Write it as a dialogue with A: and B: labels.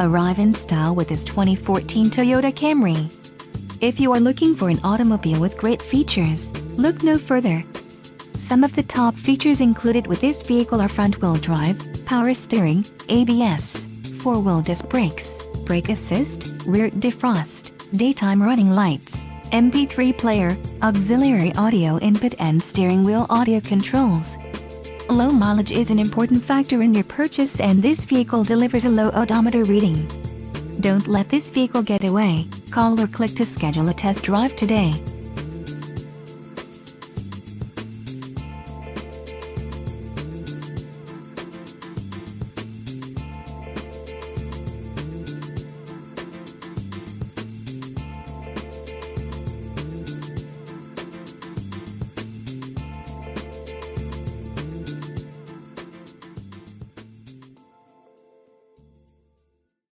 A: Arrive in style with this 2014 Toyota Camry. If you are looking for an automobile with great features, look no further. Some of the top features included with this vehicle are front-wheel drive, power steering, ABS, 4-wheel disc brakes, brake assist, rear defrost, daytime running lights, MP3 player, auxiliary audio input and steering wheel audio controls. Low mileage is an important factor in your purchase and this vehicle delivers a low odometer reading. Don't let this vehicle get away. Call or click to schedule a test drive today.